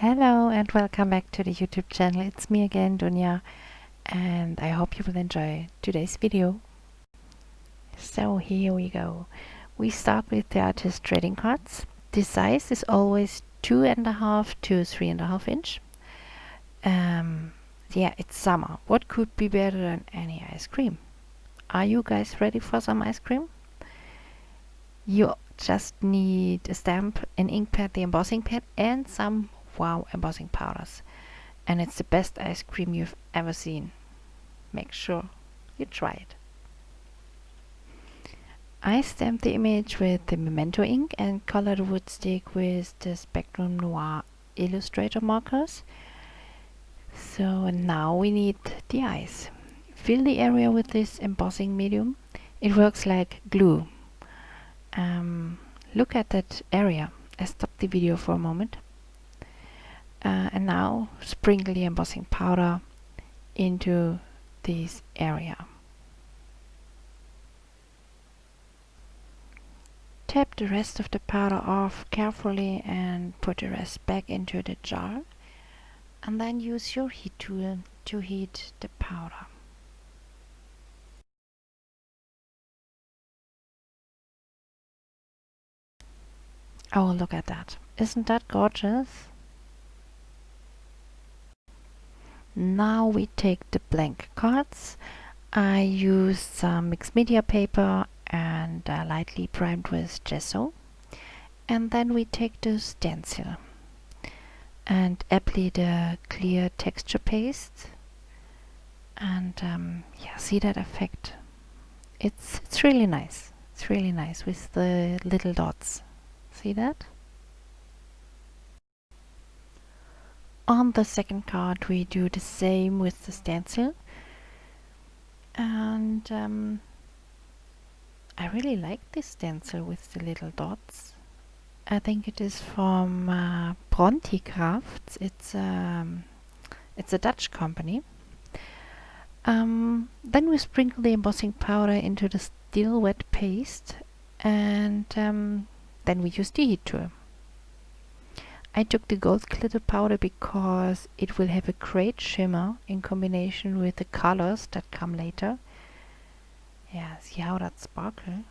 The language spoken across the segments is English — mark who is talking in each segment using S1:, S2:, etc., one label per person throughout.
S1: Hello and welcome back to the YouTube channel. It's me again, Dunja, and I hope you will enjoy today's video. So here we go. We start with the artist trading cards. The size is always 2.5 to 3.5 inch. Yeah, it's summer. What could be better than any ice cream? Are you guys ready for some ice cream? You just need a stamp, an ink pad, the embossing pad, and some wow embossing powders. And it's the best ice cream you've ever seen. Make sure you try it. I stamped the image with the Memento ink and colored the wood stick with the Spectrum Noir Illustrator markers. So now we need the eyes. Fill the area with this embossing medium. It works like glue. Look at that area. I stopped the video for a moment. And now sprinkle the embossing powder into this area. Tap the rest of the powder off carefully and put the rest back into the jar. And then use your heat tool to heat the powder. Oh, look at that. Isn't that gorgeous? Now we take the blank cards. I used some mixed media paper and lightly primed with gesso. And then we take the stencil and apply the clear texture paste. And yeah, see that effect? It's really nice. It's really nice with the little dots. See that? On the second card we do the same with the stencil. And I really like this stencil with the little dots. I think it is from Bronte Crafts. It's a Dutch company. Then we sprinkle the embossing powder into the still wet paste, and then we use the heat tool. I took the gold glitter powder because it will have a great shimmer in combination with the colors that come later. Yeah, see how that sparkle?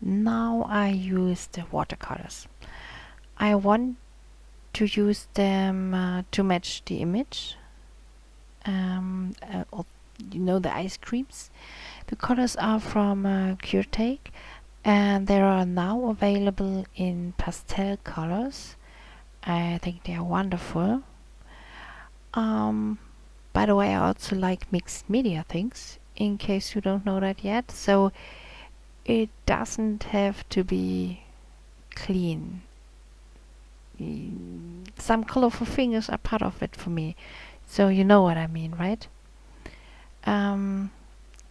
S1: Now I use the watercolors. I want to use them to match the image. You know, the ice creams. The colors are from Curetake, and they are now available in pastel colors. I think they are wonderful. By the way, I also like mixed media things, in case you don't know that yet. So it doesn't have to be clean. Some colorful fingers are part of it for me. So you know what I mean, right? And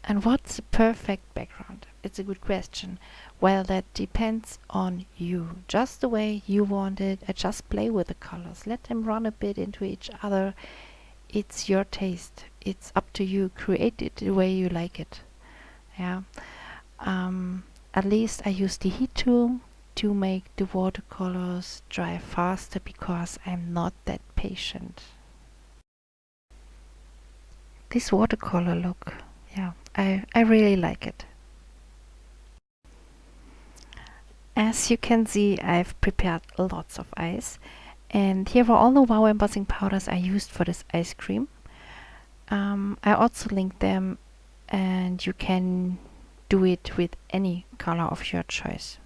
S1: what's a perfect background? It's a good question. Well, that depends on you. Just the way you want it. Just play with the colors. Let them run a bit into each other. It's your taste. It's up to you. Create it the way you like it. Yeah. At least I use the heat tool to make the watercolors dry faster because I'm not that patient. This watercolor look, yeah, I really like it. As you can see, I've prepared lots of ice, and here are all the wow embossing powders I used for this ice cream. I also linked them, and you can do it with any color of your choice.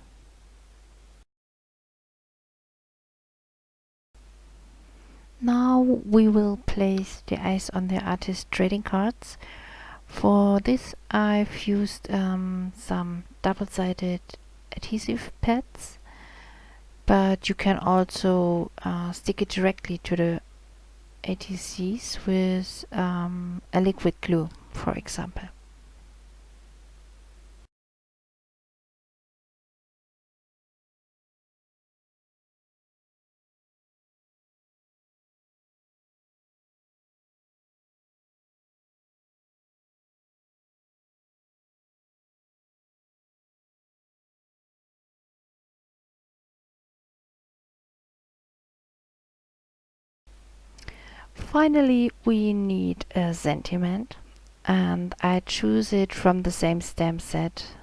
S1: Now we will place the ice on the artist trading cards. For this I've used some double-sided adhesive pads, but you can also stick it directly to the ATCs with a liquid glue, for example. Finally, we need a sentiment, and I choose it from the same stamp set.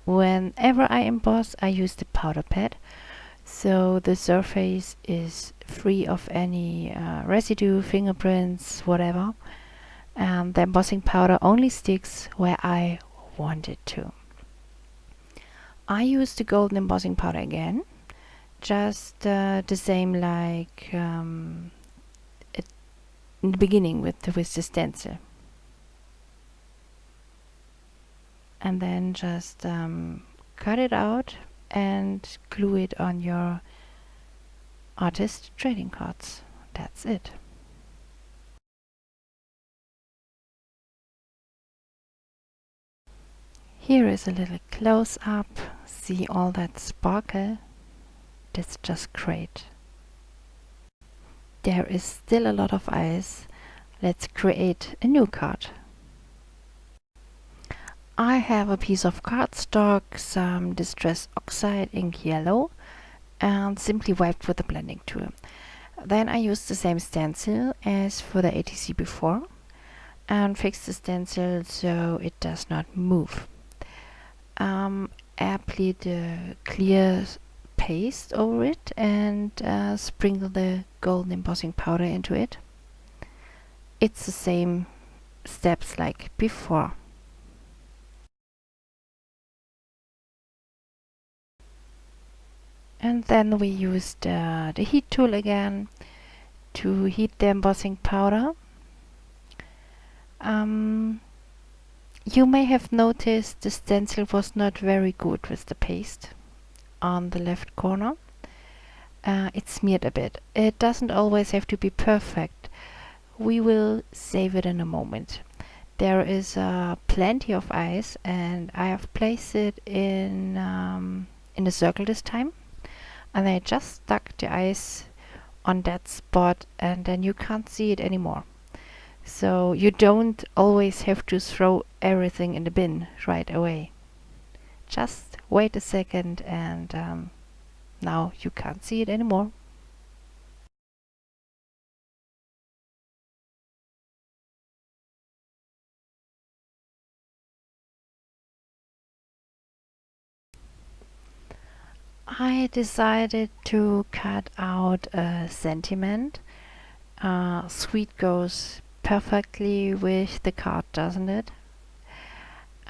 S1: Whenever I emboss, I use the powder pad, so the surface is free of any residue, fingerprints, whatever, and the embossing powder only sticks where I want it to. I use the golden embossing powder again, just the same like in the beginning with the stencil. And then just cut it out and glue it on your artist trading cards. That's it. Here is a little close-up. See all that sparkle? That's just great. There is still a lot of ice. Let's create a new card. I have a piece of cardstock, some Distress Oxide ink yellow, and simply wiped with a blending tool. Then I used the same stencil as for the ATC before and fixed the stencil so it does not move. Apply the clear paste over it and sprinkle the golden embossing powder into it. It's the same steps like before. And then we used the heat tool again to heat the embossing powder. You may have noticed the stencil was not very good with the paste on the left corner. It smeared a bit. It doesn't always have to be perfect. We will save it in a moment. There is plenty of ice, and I have placed it in a circle this time, and I just stuck the ice on that spot, and then you can't see it anymore. So you don't always have to throw everything in the bin right away. Just wait a second and now you can't see it anymore. I decided to cut out a sentiment. Sweet goes perfectly with the card, doesn't it?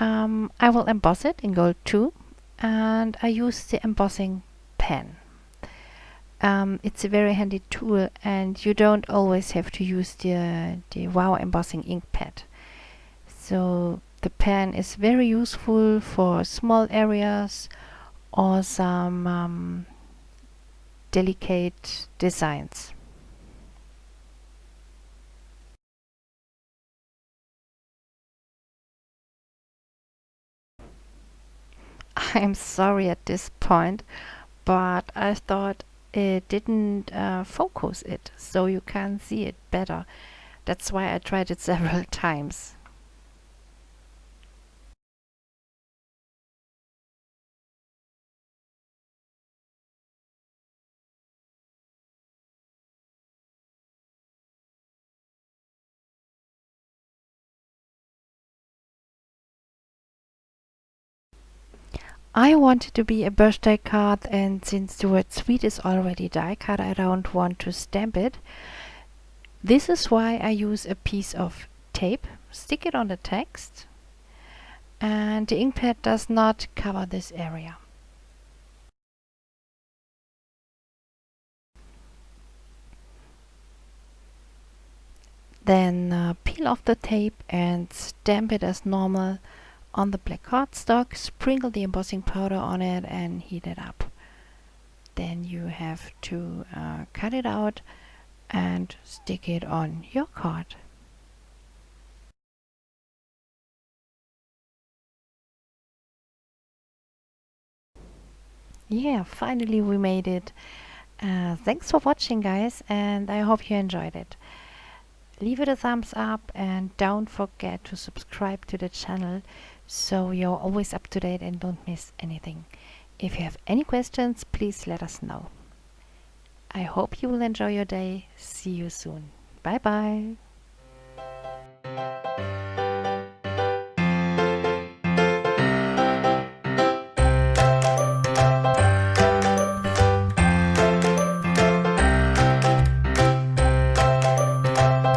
S1: I will emboss it in gold too, and I use the embossing pen. It's a very handy tool, and you don't always have to use the Wow embossing ink pad. So the pen is very useful for small areas or some delicate designs. I'm sorry at this point, but I thought it didn't focus it, so you can see it better. That's why I tried it several times. I wanted to be a birthday card, and since the word sweet is already die cut, I don't want to stamp it. This is why I use a piece of tape, stick it on the text, and the ink pad does not cover this area. Then peel off the tape and stamp it as normal on the black cardstock, sprinkle the embossing powder on it and heat it up. Then you have to cut it out and stick it on your card. Yeah, finally we made it. Thanks for watching, guys, and I hope you enjoyed it. Leave it a thumbs up and don't forget to subscribe to the channel so you're always up to date and don't miss anything. If you have any questions, please let us know. I hope you will enjoy your day. See you soon. Bye bye.